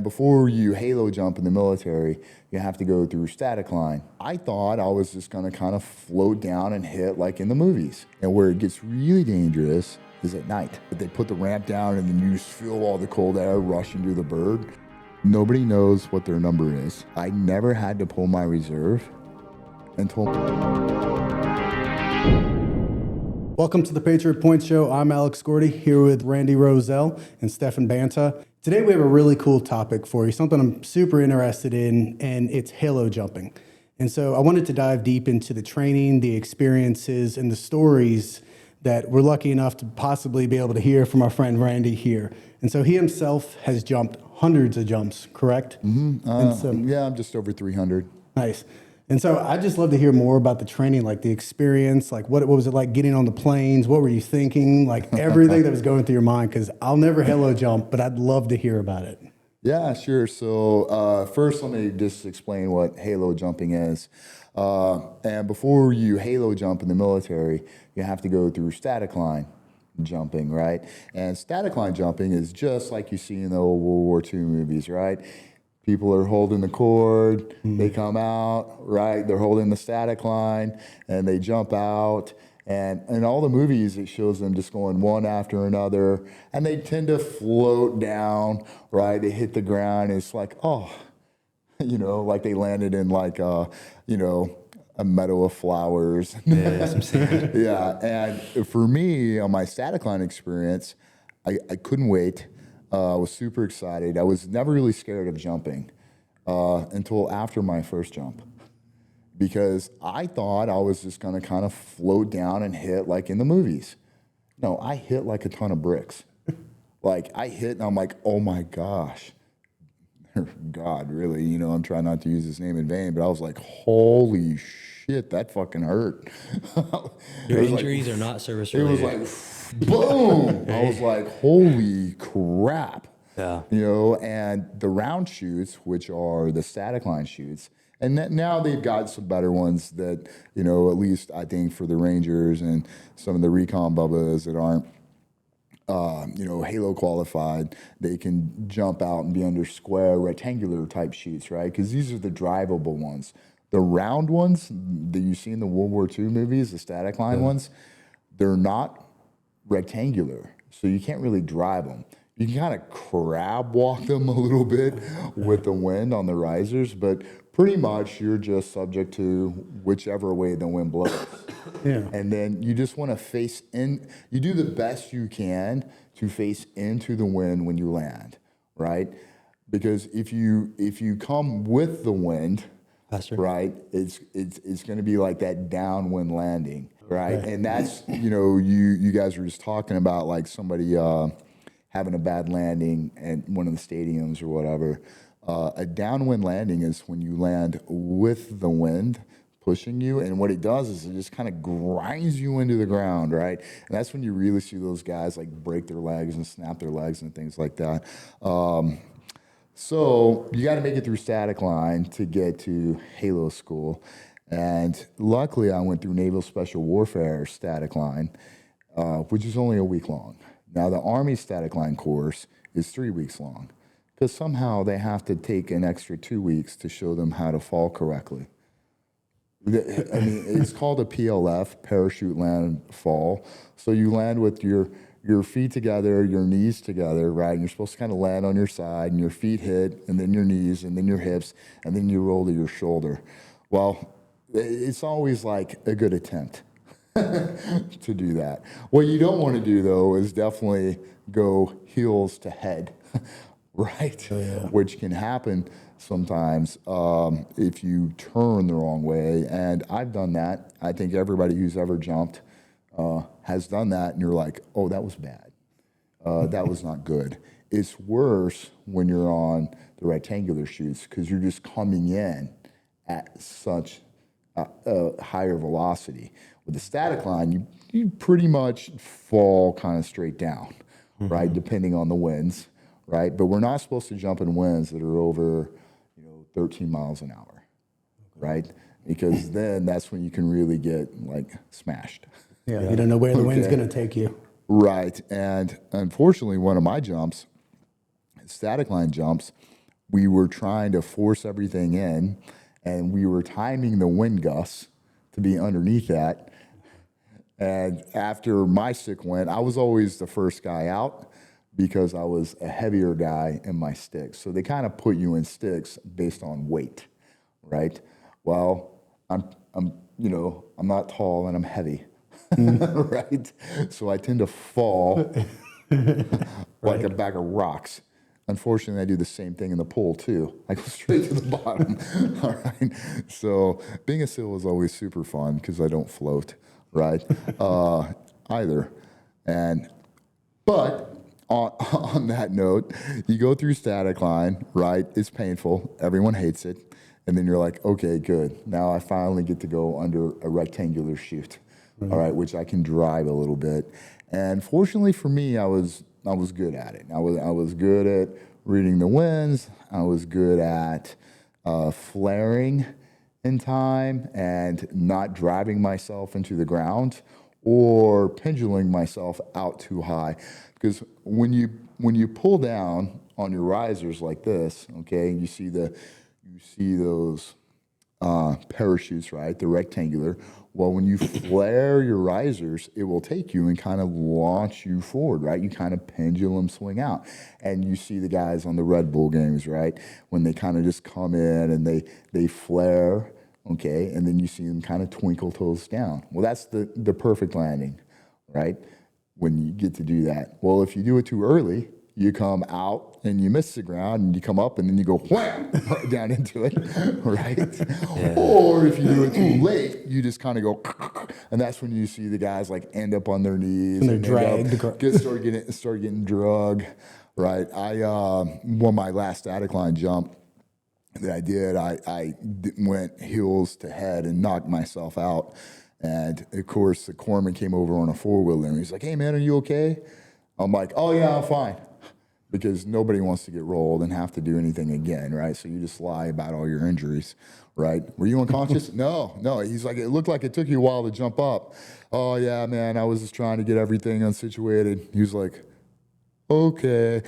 Before you halo jump in the military, you have to go through static line. I thought I was just gonna kind of float down and hit like in the movies. And where it gets really dangerous is at night. They put the ramp down and then you just feel all the cold air rushing through the bird. Nobody knows what their number is. I never had to pull my reserve until... Welcome to the Patriot Point Show. I'm Alex Gordy here with Randy Rozzell and Stefan Banta. Today we have a really cool topic for you, something I'm super interested in, and it's halo jumping. And so I wanted to dive deep into the training, the experiences, and the stories that we're lucky enough to possibly be able to hear from our friend Randy here. And so he himself has jumped hundreds of jumps, correct? yeah, I'm just over 300. Nice. And so I'd just love to hear more about the training, like the experience, like what was it like getting on the planes? What were you thinking? Like everything that was going through your mind, because I'll never halo jump, but I'd love to hear about it. Yeah, sure. So first, let me just explain what halo jumping is. And before you halo jump in the military, you have to go through static line jumping, right? And static line jumping is just like you see in the old World War II movies, right? People are holding the cord, they come out, right? They're holding the static line, and they jump out. And in all the movies, it shows them just going one after another, and they tend to float down, right? They hit the ground, and it's like, oh, like they landed in like, a meadow of flowers. Yeah, some sand. Yeah, and for me, on my static line experience, I couldn't wait. I was super excited. I was never really scared of jumping until after my first jump, because I thought I was just going to kind of float down and hit like in the movies. No, I hit like a ton of bricks. Like I hit and I'm like, oh my gosh. God, really? I'm trying not to use his name in vain, but I was like, holy shit, that fucking hurt. Your injuries are not service It was related. like, boom! I was like, holy crap. Yeah. And the round shoots, which are the static line shoots, and now they've got some better ones that, at least I think for the Rangers and some of the recon bubbas that aren't, halo qualified, they can jump out and be under square rectangular type shoots, right? Because these are the drivable ones. The round ones that you see in the World War II movies, the static line ones, they're not rectangular, so you can't really drive them. You can kind of crab walk them a little bit with the wind on the risers, but pretty much you're just subject to whichever way the wind blows. Yeah. And then you just want to face in. You do the best you can to face into the wind when you land, right? Because if you come with the wind, Faster. right, it's going to be like that downwind landing. Right, and that's you guys were just talking about like somebody having a bad landing at one of the stadiums or whatever. A downwind landing is when you land with the wind pushing you, and what it does is it just kind of grinds you into the ground, right? And that's when you really see those guys like break their legs and snap their legs and things like that. So you got to make it through static line to get to halo school. And luckily, I went through Naval Special Warfare static line, which is only a week long. Now, the Army static line course is 3 weeks long, because somehow they have to take an extra 2 weeks to show them how to fall correctly. I mean, it's called a PLF, parachute land fall. So you land with your feet together, your knees together, right? And you're supposed to kind of land on your side, and your feet hit, and then your knees, and then your hips, and then you roll to your shoulder. Well, it's always like a good attempt to do that. What you don't want to do, though, is definitely go heels to head, right? Oh, yeah. Which can happen sometimes if you turn the wrong way. And I've done that. I think everybody who's ever jumped has done that, and you're like, oh, that was bad. That was not good. It's worse when you're on the rectangular shoots, because you're just coming in at such higher velocity. With the static line, you pretty much fall kind of straight down, right? Depending on the winds, right? But we're not supposed to jump in winds that are over, 13 miles an hour, right? Because then that's when you can really get like smashed. Yeah, you don't know where the wind's going to take you. Right, and unfortunately, one of my jumps, static line jumps, we were trying to force everything in, and we were timing the wind gusts to be underneath that. And after my stick went, I was always the first guy out because I was a heavier guy in my sticks. So they kind of put you in sticks based on weight, right? Well, I'm not tall and I'm heavy, right? So I tend to fall like a bag of rocks. Unfortunately, I do the same thing in the pool too. I go straight to the bottom. All right. So being a SEAL was always super fun because I don't float, right? Either. But on that note, you go through static line, right? It's painful. Everyone hates it. And then you're like, okay, good. Now I finally get to go under a rectangular chute, all right, which I can drive a little bit. And fortunately for me, I was good at it. I was good at reading the winds. I was good at flaring in time and not driving myself into the ground or penduluming myself out too high. Because when you pull down on your risers like this, okay, you see those parachutes, right? The rectangular. Well, when you flare your risers, it will take you and kind of launch you forward, right? You kind of pendulum swing out. And you see the guys on the Red Bull games, right? When they kind of just come in and they flare, okay? And then you see them kind of twinkle toes down. Well, that's the perfect landing, right? When you get to do that. Well, if you do it too early, you come out and you miss the ground and you come up and then you go wham right down into it, right? Yeah. Or if you do it too late, you just kind of go, and that's when you see the guys like end up on their knees and they're dragged, start getting drug, right? When my last static line jump that I did, I went heels to head and knocked myself out. And of course, the corpsman came over on a four-wheeler and he's like, "Hey man, are you okay?" I'm like, "Oh yeah, I'm fine." Because nobody wants to get rolled and have to do anything again, right? So you just lie about all your injuries, right? Were you unconscious? No. He's like, "It looked like it took you a while to jump up." "Oh yeah, man, I was just trying to get everything unsituated." He was like, "Okay."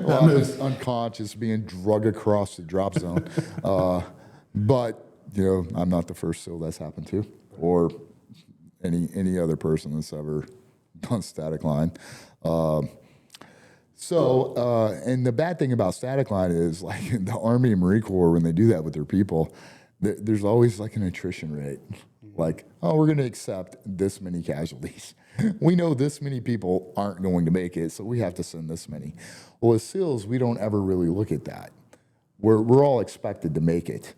Well, I'm just unconscious, being drugged across the drop zone. But I'm not the first SEAL that's happened to, or any other person that's ever done static line. And the bad thing about static line is, like, the Army and Marine Corps, when they do that with their people, there's always like an attrition rate. Like, "Oh, we're going to accept this many casualties. We know this many people aren't going to make it, so we have to send this many." Well, as SEALs, we don't ever really look at that. We're all expected to make it,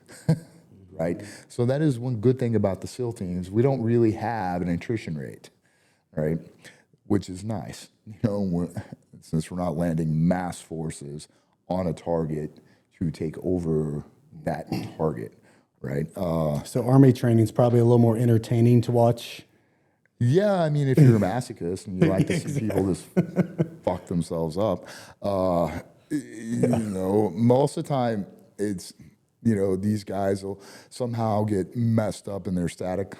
right? So that is one good thing about the SEAL teams. We don't really have an attrition rate, right? Which is nice, since we're not landing mass forces on a target to take over that target, right? So Army training is probably a little more entertaining to watch. Yeah, I mean, if you're a masochist and you like to see people just fuck themselves up, most of the time it's, these guys will somehow get messed up in their static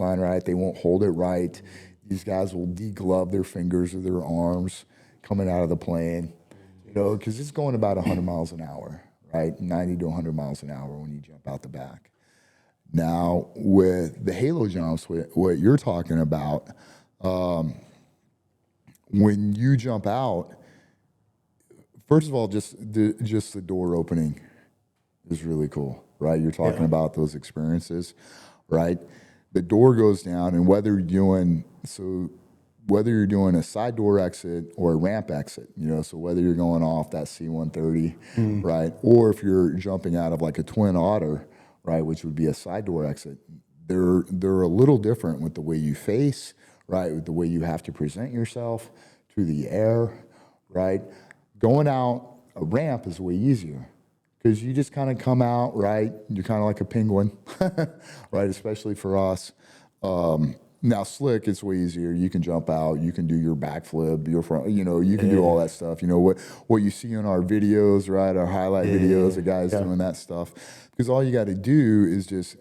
line, right? They won't hold it right. These guys will deglove their fingers or their arms coming out of the plane, because it's going about 100 miles an hour, right? 90 to 100 miles an hour when you jump out the back. Now, with the halo jumps, what you're talking about, when you jump out, first of all, just the door opening is really cool, right? You're talking about those experiences, right? The door goes down, and whether you're doing a side door exit or a ramp exit, so whether you're going off that C-130, right, or if you're jumping out of like a Twin Otter, right, which would be a side door exit, they're a little different with the way you face, right, with the way you have to present yourself to the air, right? Going out a ramp is way easier because you just kind of come out, right? You're kind of like a penguin, right, especially for us. Now, slick, it's way easier. You can jump out. You can do your backflip, your front, you can do all that stuff. What you see in our videos, right, our highlight videos, the guys doing that stuff. Because all you got to do is just,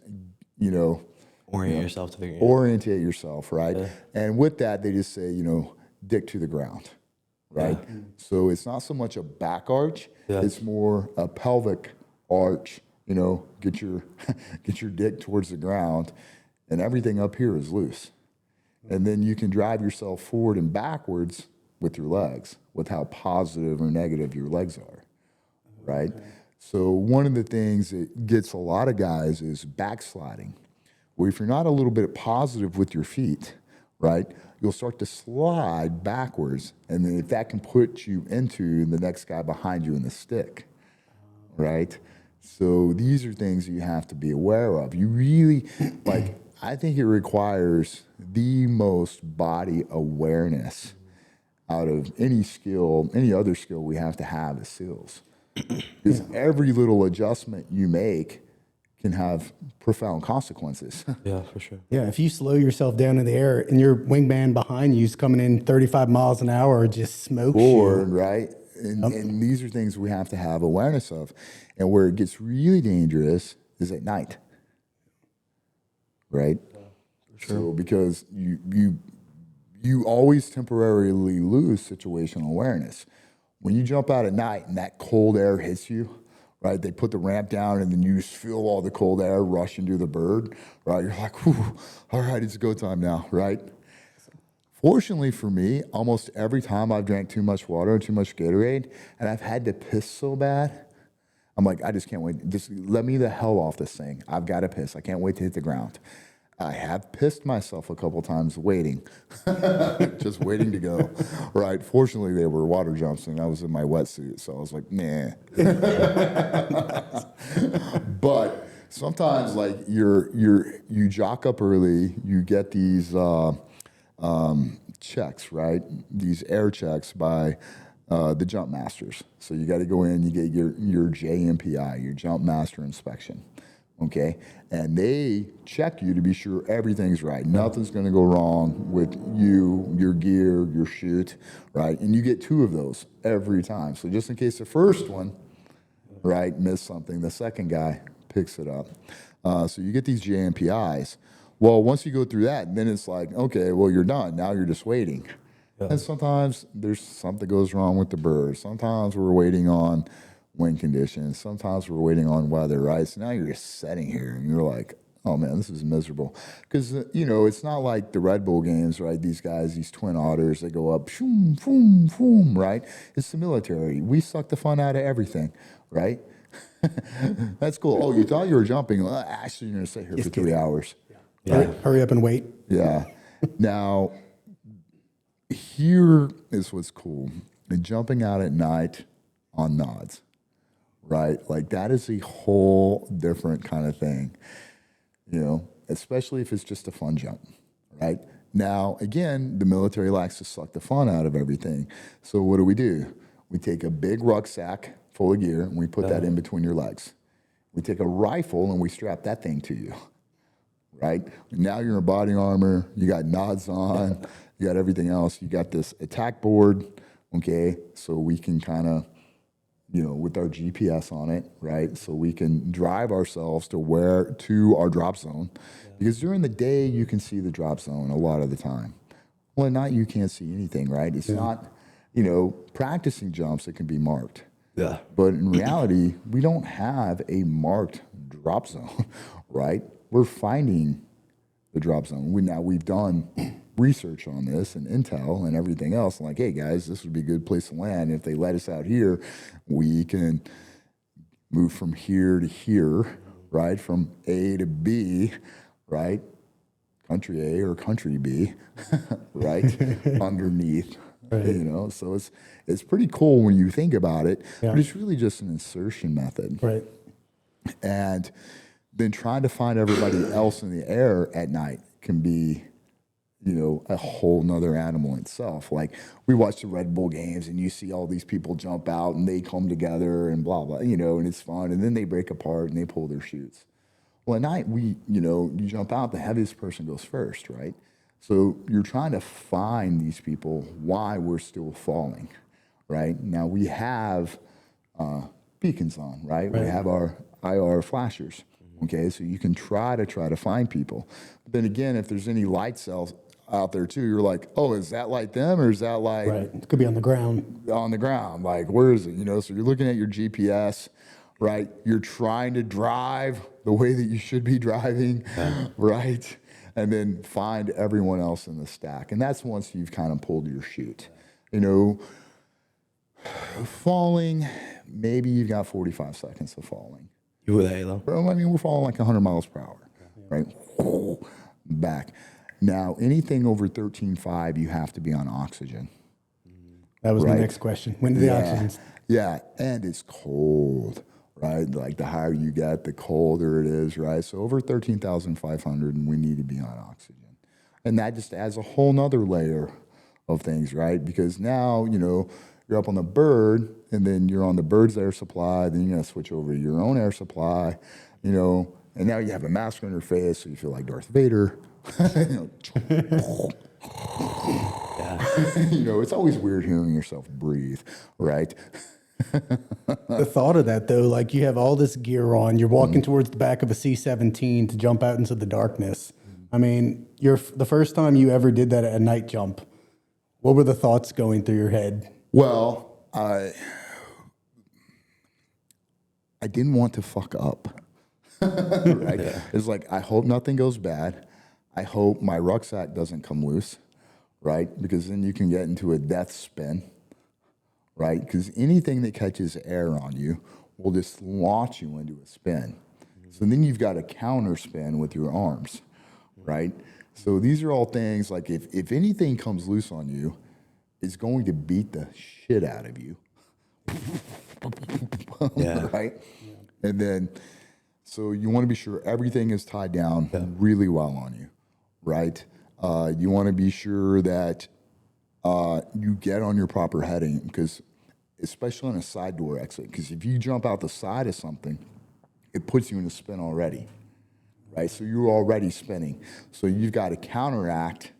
yourself to orientate yourself, right? Yeah. And with that, they just say, dick to the ground, right? So it's not so much a back arch, it's more a pelvic arch, get your get your dick towards the ground, and everything up here is loose. And then you can drive yourself forward and backwards with your legs, with how positive or negative your legs are, right? So one of the things that gets a lot of guys is backsliding. Well, if you're not a little bit positive with your feet, right, you'll start to slide backwards. And then if that can put you into the next guy behind you in the stick, right? So these are things you have to be aware of. You really, I think it requires the most body awareness out of any skill, any other skill we have to have as SEALs. Because every little adjustment you make can have profound consequences. Yeah, for sure. Yeah, if you slow yourself down in the air and your wingman behind you is coming in 35 miles an hour, just smokes Bored, you. right? And these are things we have to have awareness of. And where it gets really dangerous is at night, right? So because you always temporarily lose situational awareness. When you jump out at night and that cold air hits you, right? They put the ramp down and then you just feel all the cold air rush into the bird, right? You're like, whew, all right, it's go time now, right? Fortunately for me, almost every time I've drank too much water, too much Gatorade, and I've had to piss so bad, I'm like, I just can't wait. Just let me the hell off this thing. I've got to piss. I can't wait to hit the ground. I have pissed myself a couple times waiting, just waiting to go. Right. Fortunately, they were water jumps, and I was in my wetsuit, so I was like, nah. But sometimes, like you jock up early, you get these checks, right? These air checks by the jump masters. So you got to go in, you get your JMPI, your jump master inspection. Okay, and they check you to be sure everything's right. Nothing's going to go wrong with you, your gear, your chute, right? And you get 2 of those every time. So just in case the first one, right, missed something, the second guy picks it up. So you get these JMPIs. Well, once you go through that, then it's like, okay, well, you're done. Now you're just waiting. And sometimes there's something goes wrong with the bird. Sometimes we're waiting on wind conditions. Sometimes we're waiting on weather, right? So now you're just sitting here and you're like, oh man, this is miserable. Because, it's not like the Red Bull games, right? These guys, these twin otters, they go up, shoom, boom, boom, right? It's the military. We suck the fun out of everything, right? That's cool. Oh, you thought you were jumping. Well, actually, you're going to sit here for 3 hours. Hurry up and wait. Yeah. Now, here is what's cool. Jumping out at night on nods. Right? Like that is a whole different kind of thing, especially if it's just a fun jump, right? Now, again, the military likes to suck the fun out of everything. So what do? We take a big rucksack full of gear and we put that in between your legs. We take a rifle and we strap that thing to you, right? Now you're in body armor, you got nods on, you got everything else. You got this attack board, okay? So we can kind of with our GPS on it, right? So we can drive ourselves to our drop zone. Because during the day, you can see the drop zone a lot of the time. Well, at night, you can't see anything, right? It's not, practicing jumps, it can be marked. Yeah. But in reality, we don't have a marked drop zone, right? We're finding the drop zone. We've done research on this and intel and everything else. Like, hey guys, this would be a good place to land. If they let us out here, we can move from here to here, right? From A to B, right? Country A or country B, right? Underneath, Right. So it's pretty cool when you think about it, Yeah. but it's really just an insertion method. Right. And then trying to find everybody else in the air at night can be a whole nother animal itself. Like we watch the Red Bull games and you see all these people jump out and they come together and blah, blah, and it's fun. And then they break apart and they pull their chutes. Well, at night, you jump out, the heaviest person goes first, right? So you're trying to find these people why we're still falling, right? Now we have beacons on, right? We have our IR flashers, okay? So you can try to find people. But then again, if there's any light cells, out there too. You're like, oh, is that like them or is that like Right. It could be on the ground. on the ground? Like, where is it? So you're looking at your GPS, right? You're trying to drive the way that you should be driving, right? And then find everyone else in the stack. And that's once you've kind of pulled your chute. Falling, maybe you've got 45 seconds of falling. You with Halo? Well, I mean, we're falling like 100 miles per hour, right? Back. Now, anything over 13.5, you have to be on oxygen. That was my Right. next question. When did the oxygen? Yeah, and it's cold, right? Like the higher you get, the colder it is, right? So over 13,500, and we need to be on oxygen. And that just adds a whole nother layer of things, right? Because now, you're up on the bird, and then you're on the bird's air supply, then you're gonna switch over to your own air supply, and now you have a mask on your face, so you feel like Darth Vader. It's always weird hearing yourself breathe, right? The thought of that, though, like you have all this gear on, you're walking towards the back of a C-17 to jump out into the darkness. I mean, the first time you ever did that at a night jump, what were the thoughts going through your head? Well, I didn't want to fuck up, right? Yeah. It's like, I hope nothing goes bad. I hope my rucksack doesn't come loose, right? Because then you can get into a death spin, right? Because anything that catches air on you will just launch you into a spin. So then you've got a counter spin with your arms, right? So these are all things like if anything comes loose on you, it's going to beat the shit out of you. Yeah. Right? And then, so you want to be sure everything is tied down really well on you, right? You want to be sure that you get on your proper heading, because especially on a side door exit, because if you jump out the side of something, it puts you in a spin already, right? So you're already spinning. So you've got to counteract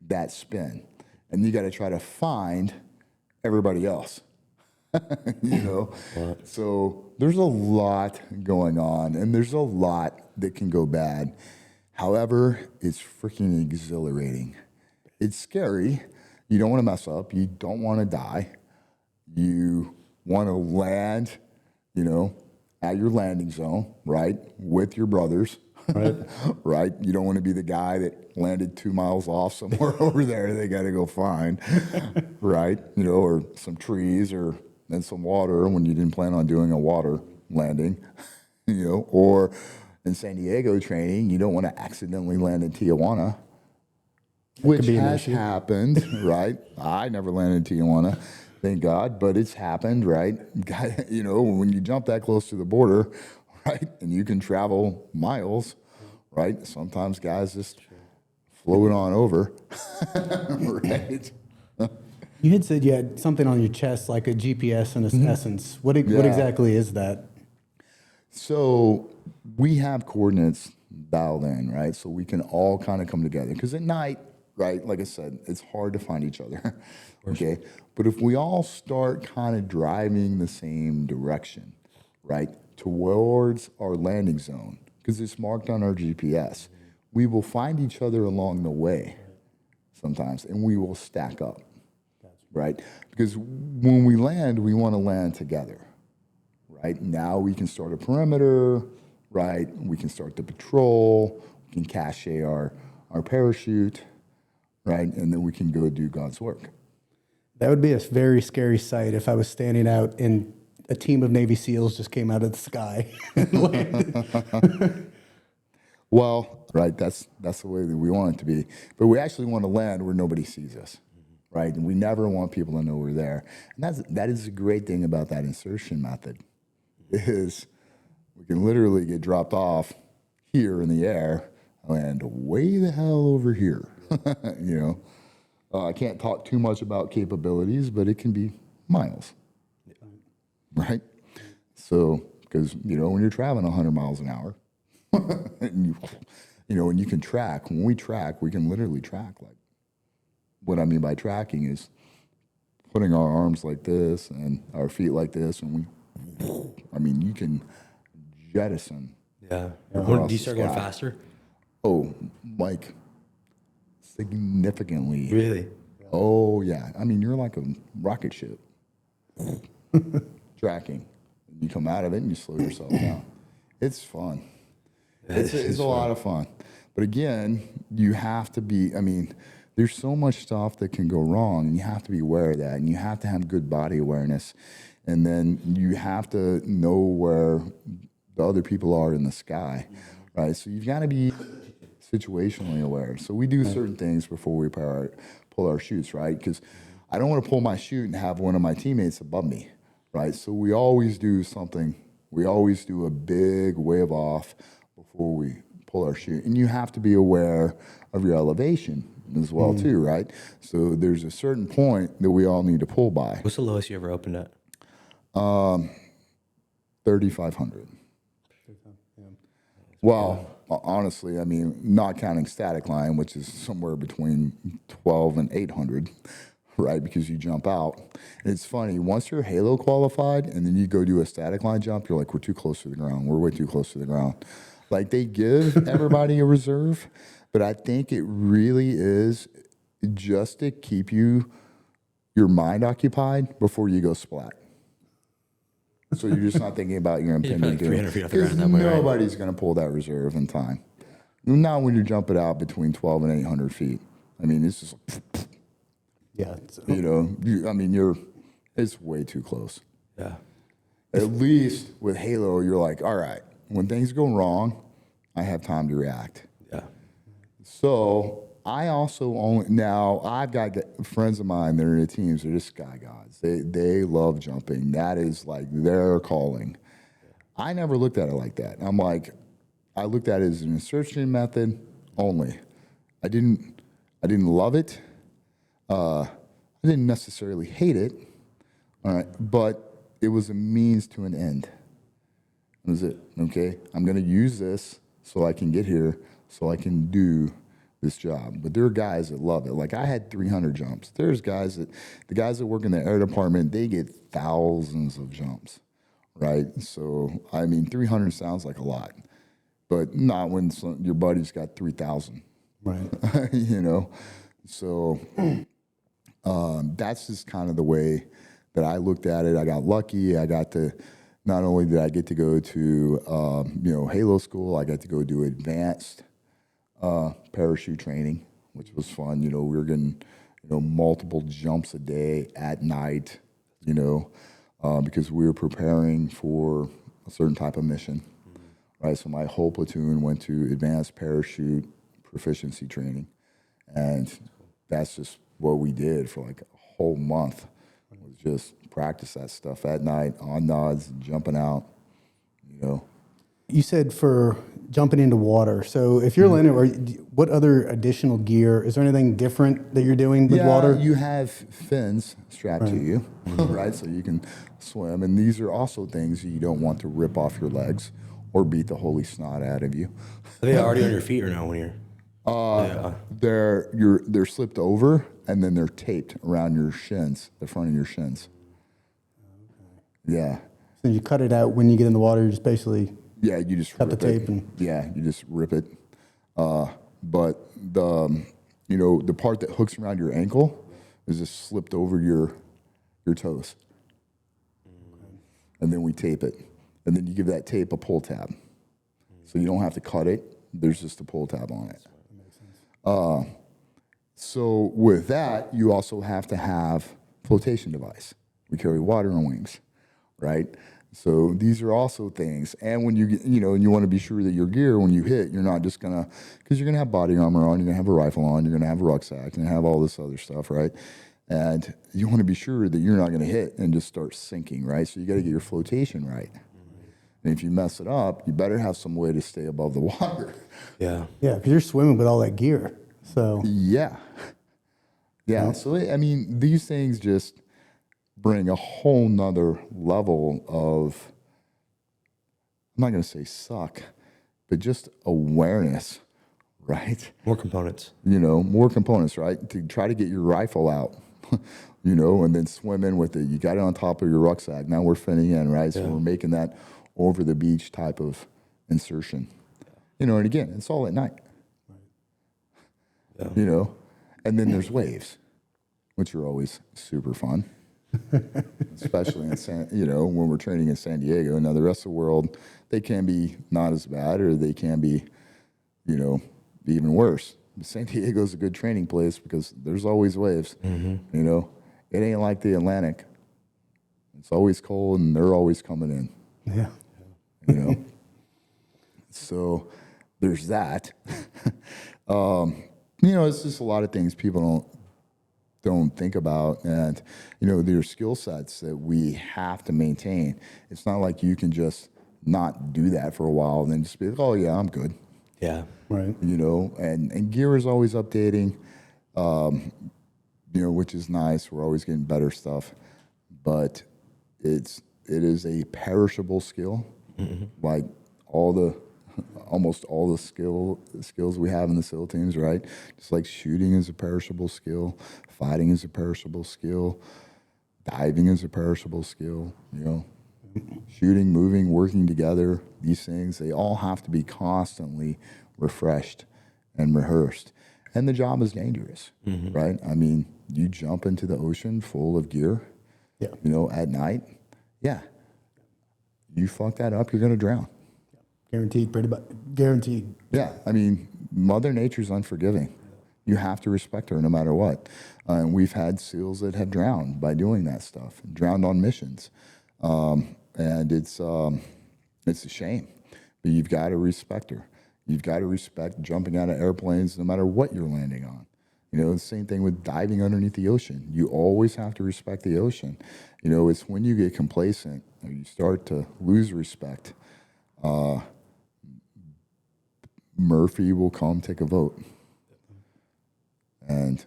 that spin, and you got to try to find everybody else. So there's a lot going on, and there's a lot that can go bad. However, it's freaking exhilarating. It's scary. You don't want to mess up. You don't want to die. You want to land, at your landing zone, right, with your brothers. Right. Right. You don't want to be the guy that landed 2 miles off somewhere over there they got to go find, right? Or some trees and some water when you didn't plan on doing a water landing, or in San Diego training, you don't want to accidentally land in Tijuana, which has happened, right? I never landed in Tijuana, thank God, but it's happened, right? When you jump that close to the border, right, and you can travel miles, right? Sometimes guys just float on over, right? You had said you had something on your chest, like a GPS in essence. What exactly is that? So we have coordinates dialed in, right? So we can all kind of come together. Because at night, right, like I said, it's hard to find each other, okay? But if we all start kind of driving the same direction, right, towards our landing zone, because it's marked on our GPS, we will find each other along the way sometimes, and we will stack up, right? Because when we land, we want to land together, right? Now we can start a perimeter, right? We can start the patrol, we can cache our parachute, right? And then we can go do God's work. That would be a very scary sight if I was standing out and a team of Navy SEALs just came out of the sky and landed. Well, right, that's the way that we want it to be. But we actually want to land where nobody sees us, right? And we never want people to know we're there. And that is the great thing about that insertion method, is we can literally get dropped off here in the air and way the hell over here, I can't talk too much about capabilities, but it can be miles, right? So, because, when you're traveling 100 miles an hour, and and you can track. When we track, we can literally track. Like, what I mean by tracking is putting our arms like this and our feet like this, and you can jettison. Yeah. across Do you the start going sky. faster? Oh, like significantly. Really? Oh, yeah. I mean, you're like a rocket ship tracking. You come out of it and you slow yourself down. It's fun. It's a lot of fun. But again, you have to be, I mean, there's so much stuff that can go wrong, and you have to be aware of that, and you have to have good body awareness. And then you have to know where the other people are in the sky, right? So you've got to be situationally aware. So we do certain things before we pull our chutes, right? Because I don't want to pull my chute and have one of my teammates above me, right? So we always do something. We always do a big wave off before we pull our chute. And you have to be aware of your elevation as well, too, right? So there's a certain point that we all need to pull by. What's the lowest you ever opened at? 3,500. Well, honestly, I mean, not counting static line, which is somewhere between 12 and 800, right? Because you jump out. And it's funny, once you're Halo qualified and then you go do a static line jump, you're like, we're too close to the ground. We're way too close to the ground. Like, they give everybody a reserve, but I think it really is just to keep your mind occupied before you go splat. So you're just not thinking about your impending like 300 feet off the ground because at that point, right? nobody's going to pull that reserve in time. Not when you're jumping out between 12 and 800 feet. I mean, it's just, Yeah. it's way too close. Yeah. At least with Halo, you're like, all right, when things go wrong, I have time to react. Yeah. So I also I've got friends of mine that are in the teams. They're just sky gods. They love jumping. That is like their calling. I never looked at it like that. I'm like, I looked at it as an insertion method only. I didn't love it. I didn't necessarily hate it. All right, but it was a means to an end. That was it. Okay, I'm going to use this so I can get here, so I can do this job. But there are guys that love it. Like, I had 300 jumps. There's the guys that work in the air department, they get thousands of jumps, right? So, I mean, 300 sounds like a lot, but not when your buddy's got 3,000. Right. You know? So that's just kind of the way that I looked at it. I got lucky. Not only did I get to go to, Halo school, I got to go do advanced parachute training, which was fun. We were getting, multiple jumps a day at night, because we were preparing for a certain type of mission, right? So my whole platoon went to advanced parachute proficiency training, and that's just what we did for like a whole month. Was just practice that stuff at night, on nods, jumping out, You said for jumping into water. So if you're landing, what other additional gear? Is there anything different that you're doing with water? You have fins strapped to you, right? So you can swim. And these are also things you don't want to rip off your legs or beat the holy snot out of you. Are they already on your feet or no when you're? They're slipped over and then they're taped around your shins, the front of your shins. Yeah. So you cut it out when you get in the water. You just basically Yeah, you just cut rip the tape it. You just rip it. But the part that hooks around your ankle is just slipped over your toes. And then we tape it. And then you give that tape a pull tab. So you don't have to cut it. There's just a pull tab on it. So with that, you also have to have flotation device. We carry water on wings, right? So these are also things. And when you want to be sure that your gear, when you hit, you're not just going to, because you're going to have body armor on, you're going to have a rifle on, you're going to have a rucksack, you're going to have all this other stuff, right? And you want to be sure that you're not going to hit and just start sinking, right? So you got to get your flotation right. And if you mess it up, you better have some way to stay above the water. Yeah. Yeah, because you're swimming with all that gear. So Yeah. So, these things just bring a whole nother level of, I'm not going to say suck, but just awareness, right? More components. More components, right? To try to get your rifle out, and then swim in with it. You got it on top of your rucksack. Now we're finning in, right? So we're making that over the beach type of insertion. And again, it's all at night. Yeah. And then there's waves, which are always super fun, especially in when we're training in San Diego. Now the rest of the world, they can be not as bad, or they can be, even worse. San Diego is a good training place because there's always waves. It ain't like the Atlantic. It's always cold, and they're always coming in. Yeah. So there's that. It's just a lot of things people don't think about, and there's skill sets that we have to maintain. It's not like you can just not do that for a while and then just be like, oh yeah, I'm good. Yeah. Right. And gear is always updating, which is nice. We're always getting better stuff, but it is a perishable skill, like almost all the skills we have in the SEAL teams, right? Just like shooting is a perishable skill, fighting is a perishable skill, diving is a perishable skill, shooting, moving, working together, these things, they all have to be constantly refreshed and rehearsed. And the job is dangerous, right? I mean, you jump into the ocean full of gear, at night, you fuck that up, you're going to drown. Guaranteed, pretty much. Guaranteed. Yeah, I mean, Mother Nature's unforgiving. You have to respect her no matter what. And we've had SEALs that have drowned by doing that stuff, drowned on missions. And it's a shame. But you've got to respect her. You've got to respect jumping out of airplanes no matter what you're landing on. The same thing with diving underneath the ocean. You always have to respect the ocean. It's when you get complacent or you start to lose respect, Murphy will come take a vote. And,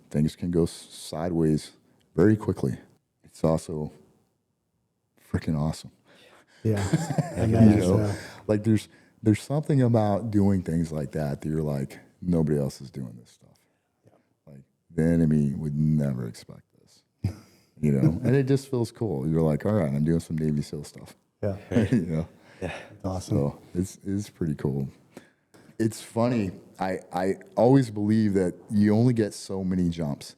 things can go sideways very quickly. It's also freaking awesome. Yeah. Like there's something about doing things like that you're like, nobody else is doing this stuff. Like the enemy would never expect this, and it just feels cool. You're like, all right, I'm doing some Navy SEAL stuff. Yeah. Yeah. That's awesome. So it's pretty cool. It's funny. I always believe that you only get so many jumps.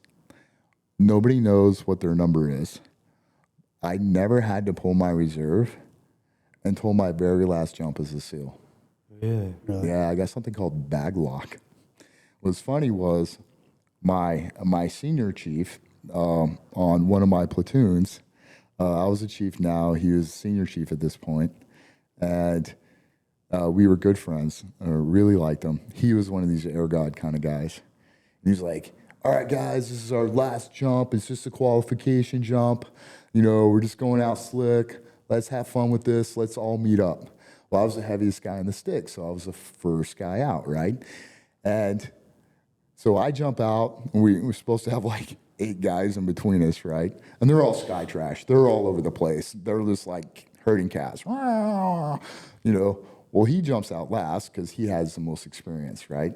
Nobody knows what their number is. I never had to pull my reserve until my very last jump as a SEAL. Yeah. Really? Yeah, I got something called bag lock. What's funny was my senior chief on one of my platoons, I was a chief now, he was senior chief at this point, and we were good friends. I really liked him. He was one of these air god kind of guys. And he's like, all right, guys, this is our last jump. It's just a qualification jump. We're just going out slick. Let's have fun with this. Let's all meet up. Well, I was the heaviest guy in the stick, so I was the first guy out, right? And so I jump out, and we're supposed to have like 8 guys in between us, right? And they're all sky trash. They're all over the place. They're just like herding cats. Well, he jumps out last because he has the most experience, right?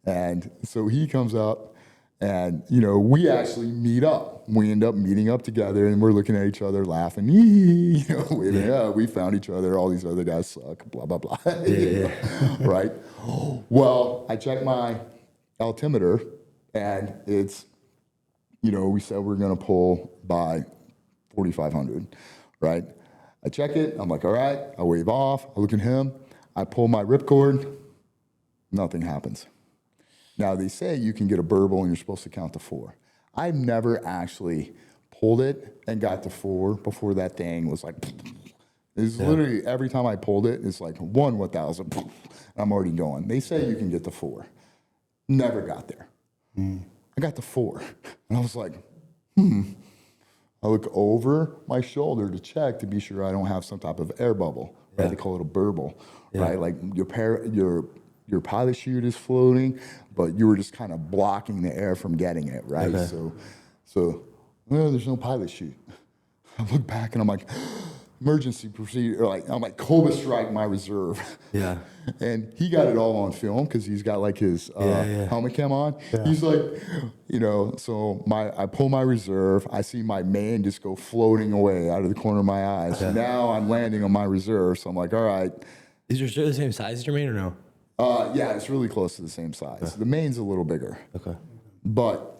And so he comes up, and, we actually meet up. We end up meeting up together, and we're looking at each other, laughing, waving, yeah, we found each other, all these other guys suck, blah, blah, blah. Right? Well, I checked my altimeter, and it's, we said we're going to pull by 4,500, right? I check it. I'm like, all right. I wave off. I look at him. I pull my ripcord. Nothing happens. Now, they say you can get a burble and you're supposed to count to 4. I've never actually pulled it and got to 4 before that thing was like, it's literally every time I pulled it, it's like 1,000. I'm already going. They say you can get to 4. Never got there. I got to 4. And I was like, I look over my shoulder to check to be sure I don't have some type of air bubble. Right? They call it a burble, right? Like your pilot chute is floating, but you were just kind of blocking the air from getting it, right? Okay. So there's no pilot chute. I look back and I'm like, emergency procedure, I'm like, Cobra strike my reserve. Yeah. And he got it all on film because he's got like his helmet cam on. Yeah. He's like, so I pull my reserve. I see my main just go floating away out of the corner of my eyes. So now I'm landing on my reserve. So I'm like, all right. Is your shirt the same size as your main or no? Yeah, it's really close to the same size. The main's a little bigger. Okay. But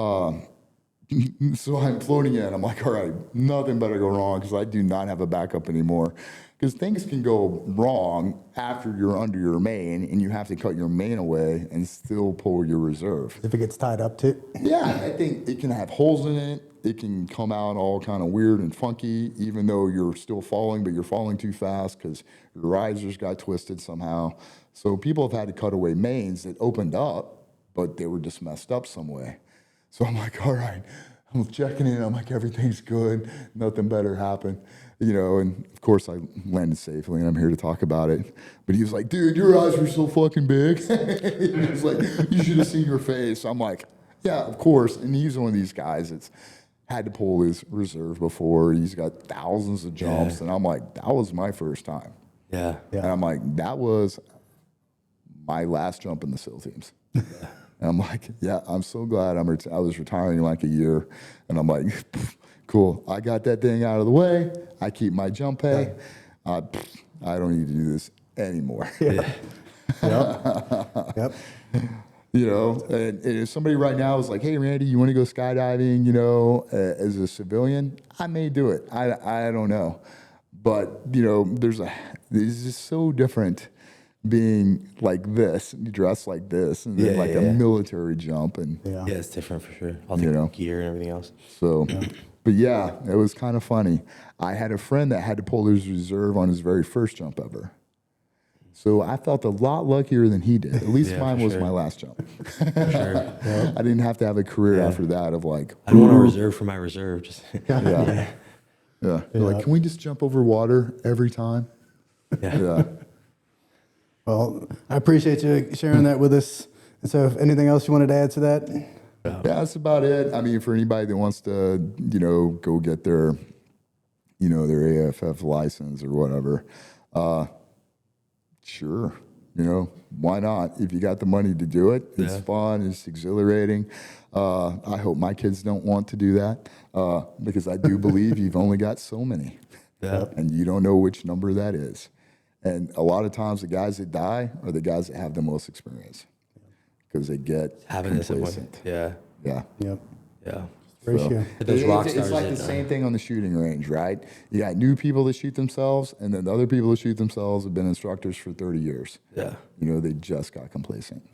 so I'm floating in. I'm like, all right, nothing better go wrong because I do not have a backup anymore. Because things can go wrong after you're under your main and you have to cut your main away and still pull your reserve. If it gets tied up too. Yeah, I think it can have holes in it. It can come out all kind of weird and funky, even though you're still falling, but you're falling too fast because your risers got twisted somehow. So people have had to cut away mains that opened up, but they were just messed up some way. So I'm like, all right, I'm checking in. I'm like, everything's good. Nothing better happened. And of course I landed safely and I'm here to talk about it. But he was like, dude, your eyes were so fucking big. He was like, you should have seen your face. I'm like, yeah, of course. And he's one of these guys that's had to pull his reserve before. He's got thousands of jumps. And I'm like, that was my first time. Yeah. And I'm like, that was my last jump in the SEAL teams. And I'm like, yeah, I'm so glad I was retiring in like a year. And I'm like, cool, I got that thing out of the way. I keep my jump pay. I don't need to do this anymore. Yeah. Yep. And if somebody right now is like, hey, Randy, you want to go skydiving, as a civilian? I may do it. I don't know. But, it's just so different being like this, dressed like this, and then a military jump. And Yeah, it's different for sure. All the gear and everything else. so, but yeah, it was kind of funny. I had a friend that had to pull his reserve on his very first jump ever. So I felt a lot luckier than he did. At least mine was my last jump. Sure. I didn't have to have a career after that of like, I don't want a reserve for my reserve. Just yeah. They're like, can we just jump over water every time? Yeah. Well, I appreciate you sharing that with us. And so if anything else you wanted to add to that? Yeah, that's about it. I mean, for anybody that wants to, go get their, their AFF license or whatever, sure. Why not? If you got the money to do it, it's fun, it's exhilarating. I hope my kids don't want to do that because I do believe you've only got so many. Yeah. And you don't know which number that is. And a lot of times the guys that die are the guys that have the most experience because they get complacent. Yeah. Yeah. Yep. Yeah. Ratio. Those rock It's stars like the same thing on the shooting range, right? You got new people that shoot themselves, and then the other people that shoot themselves have been instructors for 30 years. Yeah. They just got complacent.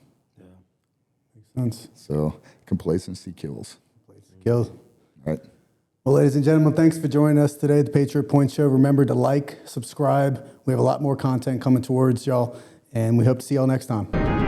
Makes sense. So complacency kills. Kills. Right. Well, ladies and gentlemen, thanks for joining us today, the Patriot Point Show. Remember to like, subscribe. We have a lot more content coming towards y'all, and we hope to see y'all next time.